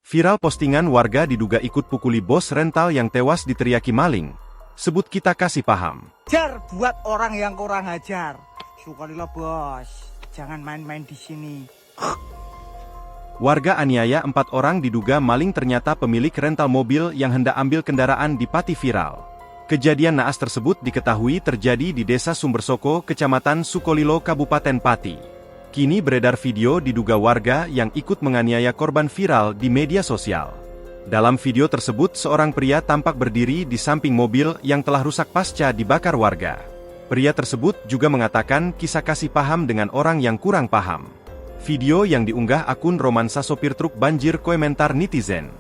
Viral postingan warga diduga ikut pukuli bos rental yang tewas diteriaki maling. Sebut kita kasih paham. Ajar buat orang yang kurang ajar. Syukurilah bos, jangan main-main di sini. Warga aniaya 4 orang diduga maling ternyata pemilik rental mobil yang hendak ambil kendaraan di Pati viral. Kejadian naas tersebut diketahui terjadi di Desa Sumbersoko, Kecamatan Sukolilo, Kabupaten Pati. Kini beredar video diduga warga yang ikut menganiaya korban viral di media sosial. Dalam video tersebut seorang pria tampak berdiri di samping mobil yang telah rusak pasca dibakar warga. Pria tersebut juga mengatakan kisah kasih paham dengan orang yang kurang paham. Video yang diunggah akun Romansa Sopir Truk banjir komentar netizen.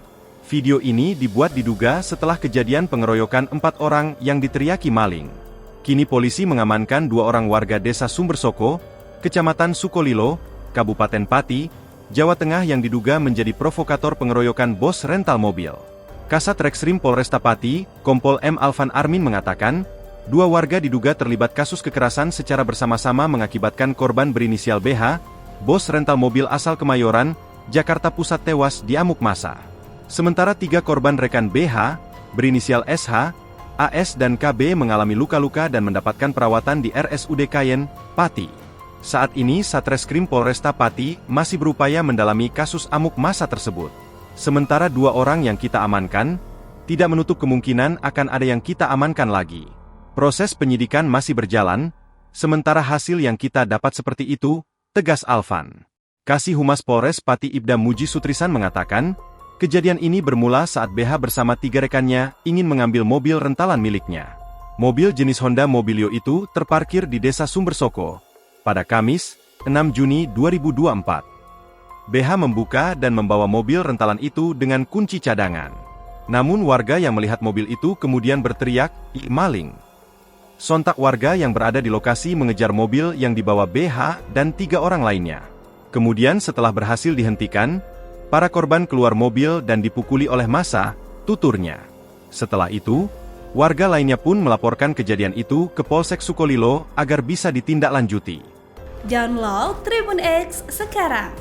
Video ini dibuat diduga setelah kejadian pengeroyokan 4 orang yang diteriaki maling. Kini polisi mengamankan 2 orang warga Desa Sumbersoko, Kecamatan Sukolilo, Kabupaten Pati, Jawa Tengah yang diduga menjadi provokator pengeroyokan bos rental mobil. Kasat Reskrim Polresta Pati, Kompol M. Alvan Armin mengatakan, 2 warga diduga terlibat kasus kekerasan secara bersama-sama mengakibatkan korban berinisial BH, bos rental mobil asal Kemayoran, Jakarta Pusat tewas diamuk massa. Sementara 3 korban rekan BH, berinisial SH, AS dan KB mengalami luka-luka dan mendapatkan perawatan di RSUD Kayen, Pati. Saat ini Satreskrim Polresta Pati masih berupaya mendalami kasus amuk massa tersebut. Sementara 2 orang yang kita amankan, tidak menutup kemungkinan akan ada yang kita amankan lagi. Proses penyidikan masih berjalan, sementara hasil yang kita dapat seperti itu, tegas Alvan. Kasih Humas Polres Pati Ibda Muji Sutrisan mengatakan, kejadian ini bermula saat BH bersama 3 rekannya ingin mengambil mobil rentalan miliknya. Mobil jenis Honda Mobilio itu terparkir di Desa Sumbersoko pada Kamis, 6 Juni 2024. BH membuka dan membawa mobil rentalan itu dengan kunci cadangan. Namun warga yang melihat mobil itu kemudian berteriak, "Ih, maling!" Sontak warga yang berada di lokasi mengejar mobil yang dibawa BH dan 3 orang lainnya. Kemudian setelah berhasil dihentikan, para korban keluar mobil dan dipukuli oleh massa, tuturnya. Setelah itu, warga lainnya pun melaporkan kejadian itu ke Polsek Sukolilo agar bisa ditindaklanjuti. Download Tribun X sekarang,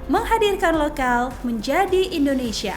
menghadirkan lokal menjadi Indonesia.